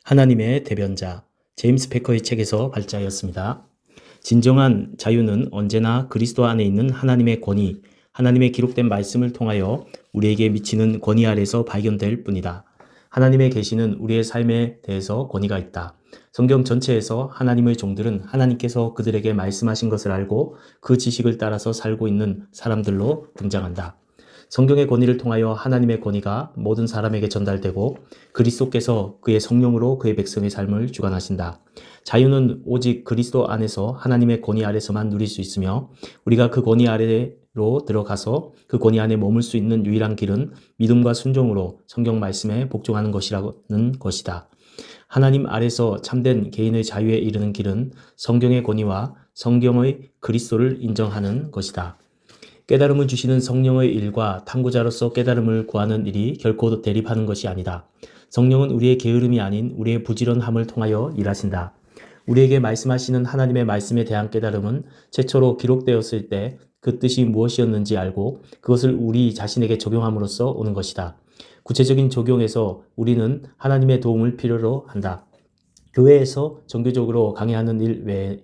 하나님의 대변자 제임스 패커의 책에서 발자였습니다. 진정한 자유는 언제나 그리스도 안에 있는 하나님의 권위, 하나님의 기록된 말씀을 통하여 우리에게 미치는 권위 아래서 발견될 뿐이다. 하나님의 계시는 우리의 삶에 대해서 권위가 있다. 성경 전체에서 하나님의 종들은 하나님께서 그들에게 말씀하신 것을 알고 그 지식을 따라서 살고 있는 사람들로 등장한다. 성경의 권위를 통하여 하나님의 권위가 모든 사람에게 전달되고 그리스도께서 그의 성령으로 그의 백성의 삶을 주관하신다. 자유는 오직 그리스도 안에서 하나님의 권위 아래서만 누릴 수 있으며 우리가 그 권위 아래로 들어가서 그 권위 안에 머물 수 있는 유일한 길은 믿음과 순종으로 성경 말씀에 복종하는 것이라는 것이다. 하나님 아래서 참된 개인의 자유에 이르는 길은 성경의 권위와 성경의 그리스도를 인정하는 것이다. 깨달음을 주시는 성령의 일과 탐구자로서 깨달음을 구하는 일이 결코 대립하는 것이 아니다. 성령은 우리의 게으름이 아닌 우리의 부지런함을 통하여 일하신다. 우리에게 말씀하시는 하나님의 말씀에 대한 깨달음은 최초로 기록되었을 때 그 뜻이 무엇이었는지 알고 그것을 우리 자신에게 적용함으로써 오는 것이다. 구체적인 적용에서 우리는 하나님의 도움을 필요로 한다. 교회에서 정규적으로 강의하는 일 외에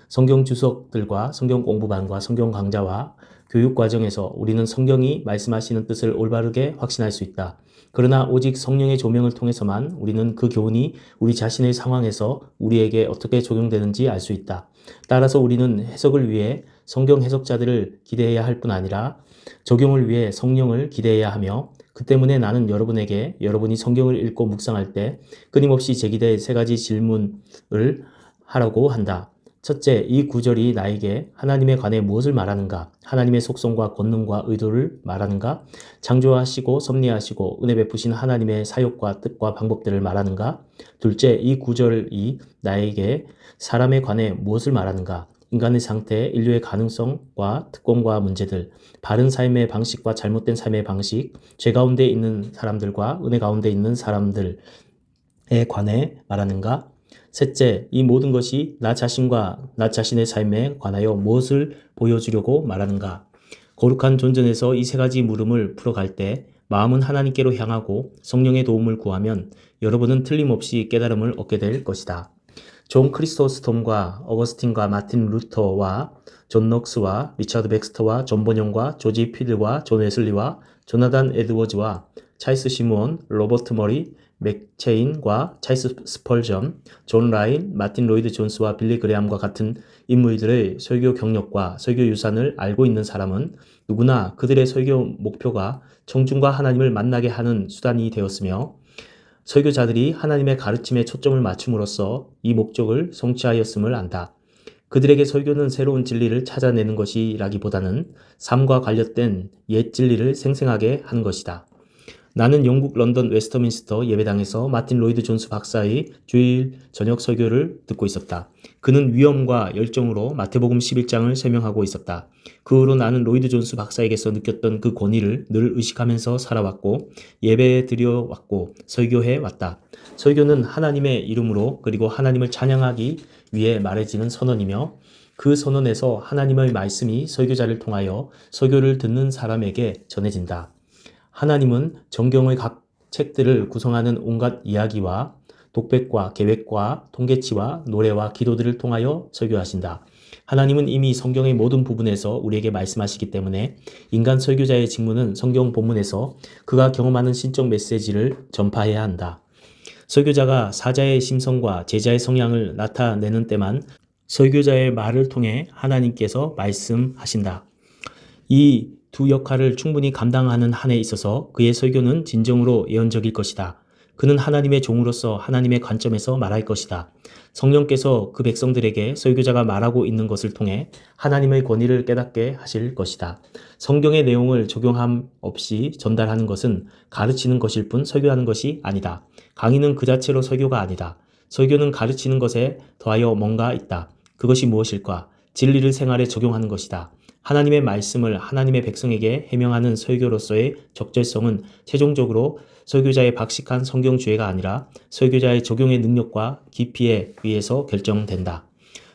성경 주석들과 성경 공부반과 성경 강좌와 교육 과정에서 우리는 성경이 말씀하시는 뜻을 올바르게 확신할 수 있다. 그러나 오직 성령의 조명을 통해서만 우리는 그 교훈이 우리 자신의 상황에서 우리에게 어떻게 적용되는지 알 수 있다. 따라서 우리는 해석을 위해 성경 해석자들을 기대해야 할 뿐 아니라 적용을 위해 성령을 기대해야 하며 그 때문에 나는 여러분에게 여러분이 성경을 읽고 묵상할 때 끊임없이 제기될 세 가지 질문을 하라고 한다. 첫째, 이 구절이 나에게 하나님에 관해 무엇을 말하는가? 하나님의 속성과 권능과 의도를 말하는가? 창조하시고 섭리하시고 은혜 베푸신 하나님의 사역과 뜻과 방법들을 말하는가? 둘째, 이 구절이 나에게 사람에 관해 무엇을 말하는가? 인간의 상태, 인류의 가능성과 특권과 문제들, 바른 삶의 방식과 잘못된 삶의 방식, 죄 가운데 있는 사람들과 은혜 가운데 있는 사람들에 관해 말하는가? 셋째, 이 모든 것이 나 자신과 나 자신의 삶에 관하여 무엇을 보여주려고 말하는가? 거룩한 존전에서 이 세 가지 물음을 풀어갈 때 마음은 하나님께로 향하고 성령의 도움을 구하면 여러분은 틀림없이 깨달음을 얻게 될 것이다. 존 크리스토스톰과 어거스틴과 마틴 루터와 존 넉스와 리처드 백스터와 존 번영과 조지 필과 존 웨슬리와 조나단 에드워즈와 찰스 시므온, 로버트 머리, 맥체인과 찰스 스펄전, 존 라인, 마틴 로이드 존스와 빌리 그레함과 같은 인물들의 설교 경력과 설교 유산을 알고 있는 사람은 누구나 그들의 설교 목표가 청중과 하나님을 만나게 하는 수단이 되었으며 설교자들이 하나님의 가르침에 초점을 맞춤으로써 이 목적을 성취하였음을 안다. 그들에게 설교는 새로운 진리를 찾아내는 것이라기보다는 삶과 관련된 옛 진리를 생생하게 하는 것이다. 나는 영국 런던 웨스터민스터 예배당에서 마틴 로이드 존스 박사의 주일 저녁 설교를 듣고 있었다. 그는 위엄과 열정으로 마태복음 11장을 설명하고 있었다. 그 후로 나는 로이드 존스 박사에게서 느꼈던 그 권위를 늘 의식하면서 살아왔고 예배에 드려왔고 설교해 왔다. 설교는 하나님의 이름으로 그리고 하나님을 찬양하기 위해 말해지는 선언이며 그 선언에서 하나님의 말씀이 설교자를 통하여 설교를 듣는 사람에게 전해진다. 하나님은 정경의 각 책들을 구성하는 온갖 이야기와 독백과 계획과 통계치와 노래와 기도들을 통하여 설교하신다. 하나님은 이미 성경의 모든 부분에서 우리에게 말씀하시기 때문에 인간 설교자의 직무는 성경 본문에서 그가 경험하는 신적 메시지를 전파해야 한다. 설교자가 사자의 심성과 제자의 성향을 나타내는 때만 설교자의 말을 통해 하나님께서 말씀하신다. 이 두 역할을 충분히 감당하는 한에 있어서 그의 설교는 진정으로 예언적일 것이다. 그는 하나님의 종으로서 하나님의 관점에서 말할 것이다. 성령께서 그 백성들에게 설교자가 말하고 있는 것을 통해 하나님의 권위를 깨닫게 하실 것이다. 성경의 내용을 적용함 없이 전달하는 것은 가르치는 것일 뿐 설교하는 것이 아니다. 강의는 그 자체로 설교가 아니다. 설교는 가르치는 것에 더하여 뭔가 있다. 그것이 무엇일까? 진리를 생활에 적용하는 것이다. 하나님의 말씀을 하나님의 백성에게 해명하는 설교로서의 적절성은 최종적으로 설교자의 박식한 성경 주해가 아니라 설교자의 적용의 능력과 깊이에 의해서 결정된다.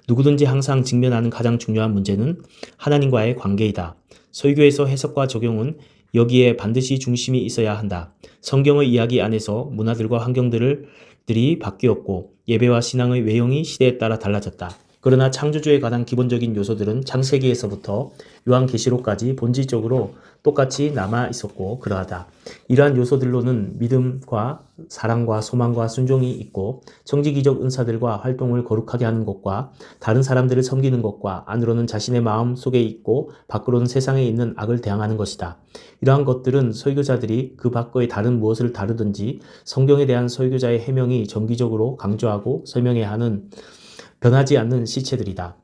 누구든지 항상 직면하는 가장 중요한 문제는 하나님과의 관계이다. 설교에서 해석과 적용은 여기에 반드시 중심이 있어야 한다. 성경의 이야기 안에서 문화들과 환경들을 들이 바뀌었고 예배와 신앙의 외형이 시대에 따라 달라졌다. 그러나 창조주에 관한 기본적인 요소들은 창세기에서부터 요한계시록까지 본질적으로 똑같이 남아 있었고 그러하다. 이러한 요소들로는 믿음과 사랑과 소망과 순종이 있고 정직이적 은사들과 활동을 거룩하게 하는 것과 다른 사람들을 섬기는 것과 안으로는 자신의 마음 속에 있고 밖으로는 세상에 있는 악을 대항하는 것이다. 이러한 것들은 설교자들이 그 밖의 다른 무엇을 다루든지 성경에 대한 설교자의 해명이 정기적으로 강조하고 설명해야 하는 변하지 않는 실체들이다.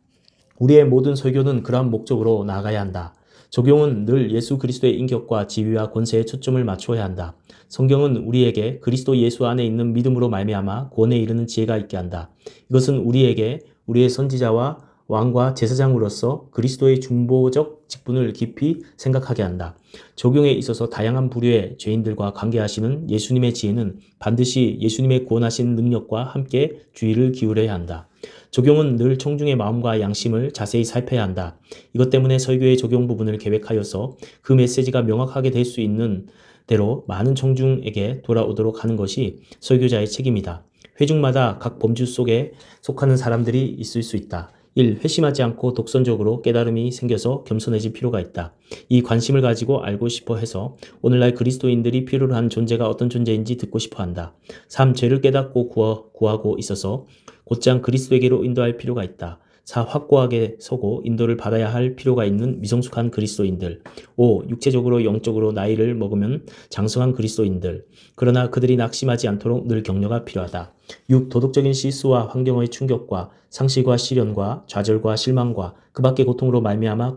우리의 모든 설교는 그러한 목적으로 나아가야 한다. 적용은 늘 예수 그리스도의 인격과 지위와 권세에 초점을 맞춰야 한다. 성경은 우리에게 그리스도 예수 안에 있는 믿음으로 말미암아 구원에 이르는 지혜가 있게 한다. 이것은 우리에게 우리의 선지자와 왕과 제사장으로서 그리스도의 중보적 직분을 깊이 생각하게 한다. 적용에 있어서 다양한 부류의 죄인들과 관계하시는 예수님의 지혜는 반드시 예수님의 구원하시는 능력과 함께 주의를 기울여야 한다. 적용은 늘 청중의 마음과 양심을 자세히 살펴야 한다. 이것 때문에 설교의 적용 부분을 계획하여서 그 메시지가 명확하게 될 수 있는 대로 많은 청중에게 돌아오도록 하는 것이 설교자의 책임이다. 회중마다 각 범주 속에 속하는 사람들이 있을 수 있다. 1. 회심하지 않고 독선적으로 깨달음이 생겨서 겸손해질 필요가 있다. 이 관심을 가지고 알고 싶어 해서 오늘날 그리스도인들이 필요로 한 존재가 어떤 존재인지 듣고 싶어 한다. 3. 죄를 깨닫고 구하고 있어서 곧장 그리스도에게로 인도할 필요가 있다. 4. 확고하게 서고 인도를 받아야 할 필요가 있는 미성숙한 그리스도인들. 5. 육체적으로 영적으로 나이를 먹으면 장성한 그리스도인들. 그러나 그들이 낙심하지 않도록 늘 격려가 필요하다. 6. 도덕적인 실수와 환경의 충격과 상실과 시련과 좌절과 실망과 그 밖의 고통으로 말미암아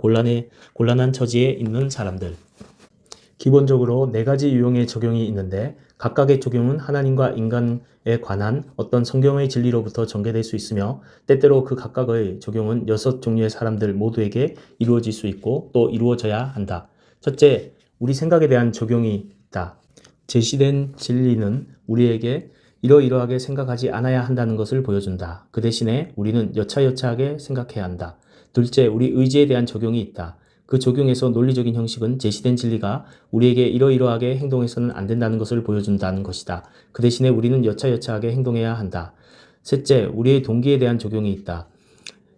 곤란한 처지에 있는 사람들. 기본적으로 4가지 유형의 적용이 있는데 각각의 적용은 하나님과 인간에 관한 어떤 성경의 진리로부터 전개될 수 있으며 때때로 그 각각의 적용은 6종류의 사람들 모두에게 이루어질 수 있고 또 이루어져야 한다. 첫째, 우리 생각에 대한 적용이 있다. 제시된 진리는 우리에게 이러이러하게 생각하지 않아야 한다는 것을 보여준다. 그 대신에 우리는 여차여차하게 생각해야 한다. 둘째, 우리 의지에 대한 적용이 있다. 그 적용에서 논리적인 형식은 제시된 진리가 우리에게 이러이러하게 행동해서는 안 된다는 것을 보여준다는 것이다. 그 대신에 우리는 여차여차하게 행동해야 한다. 셋째, 우리의 동기에 대한 적용이 있다.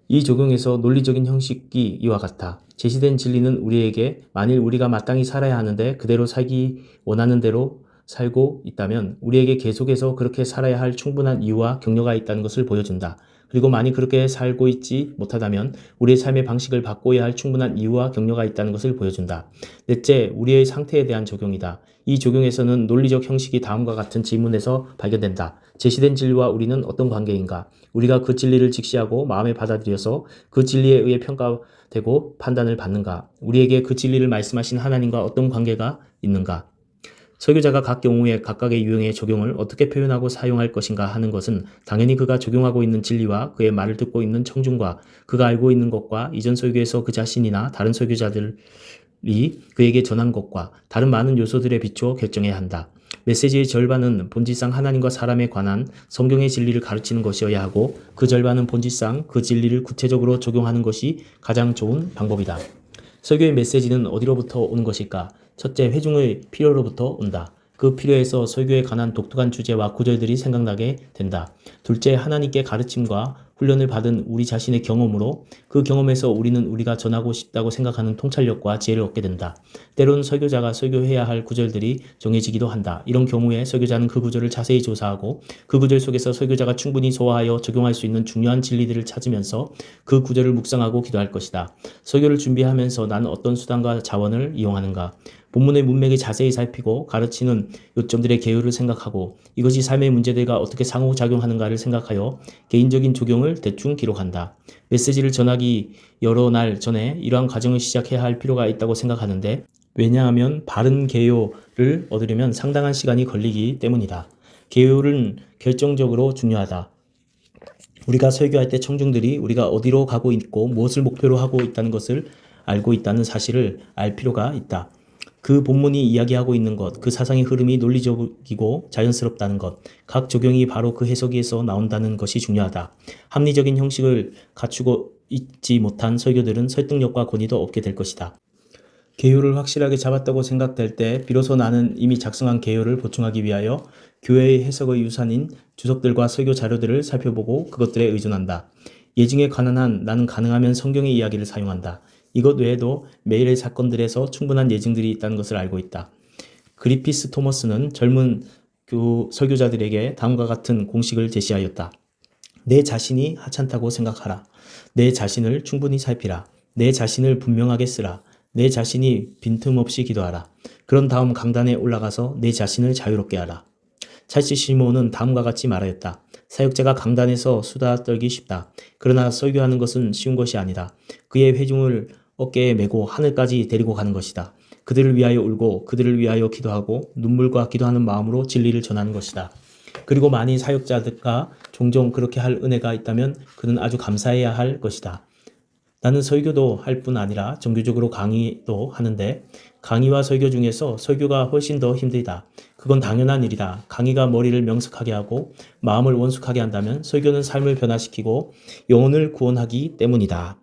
이 적용에서 논리적인 형식이 이와 같다. 제시된 진리는 우리에게 만일 우리가 마땅히 살아야 하는데 그대로 살기 원하는 대로 살고 있다면 우리에게 계속해서 그렇게 살아야 할 충분한 이유와 격려가 있다는 것을 보여준다. 그리고 만일 그렇게 살고 있지 못하다면 우리의 삶의 방식을 바꿔야 할 충분한 이유와 격려가 있다는 것을 보여준다. 넷째, 우리의 상태에 대한 적용이다. 이 적용에서는 논리적 형식이 다음과 같은 질문에서 발견된다. 제시된 진리와 우리는 어떤 관계인가? 우리가 그 진리를 직시하고 마음에 받아들여서 그 진리에 의해 평가되고 판단을 받는가? 우리에게 그 진리를 말씀하신 하나님과 어떤 관계가 있는가? 설교자가 각 경우에 각각의 유형의 적용을 어떻게 표현하고 사용할 것인가 하는 것은 당연히 그가 적용하고 있는 진리와 그의 말을 듣고 있는 청중과 그가 알고 있는 것과 이전 설교에서 그 자신이나 다른 설교자들이 그에게 전한 것과 다른 많은 요소들에 비추어 결정해야 한다. 메시지의 절반은 본질상 하나님과 사람에 관한 성경의 진리를 가르치는 것이어야 하고 그 절반은 본질상 그 진리를 구체적으로 적용하는 것이 가장 좋은 방법이다. 설교의 메시지는 어디로부터 오는 것일까? 첫째, 회중의 필요로부터 온다. 그 필요에서 설교에 관한 독특한 주제와 구절들이 생각나게 된다. 둘째, 하나님께 가르침과 훈련을 받은 우리 자신의 경험으로 그 경험에서 우리는 우리가 전하고 싶다고 생각하는 통찰력과 지혜를 얻게 된다. 때론 설교자가 설교해야 할 구절들이 정해지기도 한다. 이런 경우에 설교자는 그 구절을 자세히 조사하고 그 구절 속에서 설교자가 충분히 소화하여 적용할 수 있는 중요한 진리들을 찾으면서 그 구절을 묵상하고 기도할 것이다. 설교를 준비하면서 나는 어떤 수단과 자원을 이용하는가? 본문의 문맥을 자세히 살피고 가르치는 요점들의 개요를 생각하고 이것이 삶의 문제들과 어떻게 상호작용하는가를 생각하여 개인적인 적용을 대충 기록한다. 메시지를 전하기 여러 날 전에 이러한 과정을 시작해야 할 필요가 있다고 생각하는데 왜냐하면 바른 개요를 얻으려면 상당한 시간이 걸리기 때문이다. 개요는 결정적으로 중요하다. 우리가 설교할 때 청중들이 우리가 어디로 가고 있고 무엇을 목표로 하고 있다는 것을 알고 있다는 사실을 알 필요가 있다. 그 본문이 이야기하고 있는 것, 그 사상의 흐름이 논리적이고 자연스럽다는 것, 각 적용이 바로 그 해석에서 나온다는 것이 중요하다. 합리적인 형식을 갖추고 있지 못한 설교들은 설득력과 권위도 없게 될 것이다. 개요를 확실하게 잡았다고 생각될 때 비로소 나는 이미 작성한 개요를 보충하기 위하여 교회의 해석의 유산인 주석들과 설교 자료들을 살펴보고 그것들에 의존한다. 예증에 관한 한 나는 가능하면 성경의 이야기를 사용한다. 이것 외에도 매일의 사건들에서 충분한 예증들이 있다는 것을 알고 있다. 그리피스 토머스는 젊은 설교자들에게 다음과 같은 공식을 제시하였다. 내 자신이 하찮다고 생각하라. 내 자신을 충분히 살피라. 내 자신을 분명하게 쓰라. 내 자신이 빈틈없이 기도하라. 그런 다음 강단에 올라가서 내 자신을 자유롭게 하라. 찰스 시몬은 다음과 같이 말하였다. 사역자가 강단에서 수다 떨기 쉽다. 그러나 설교하는 것은 쉬운 것이 아니다. 그의 회중을 어깨에 메고 하늘까지 데리고 가는 것이다. 그들을 위하여 울고 그들을 위하여 기도하고 눈물과 기도하는 마음으로 진리를 전하는 것이다. 그리고 만일 사역자들과 종종 그렇게 할 은혜가 있다면 그는 아주 감사해야 할 것이다. 나는 설교도 할 뿐 아니라 정규적으로 강의도 하는데 강의와 설교 중에서 설교가 훨씬 더 힘들다. 그건 당연한 일이다. 강의가 머리를 명석하게 하고 마음을 원숙하게 한다면 설교는 삶을 변화시키고 영혼을 구원하기 때문이다.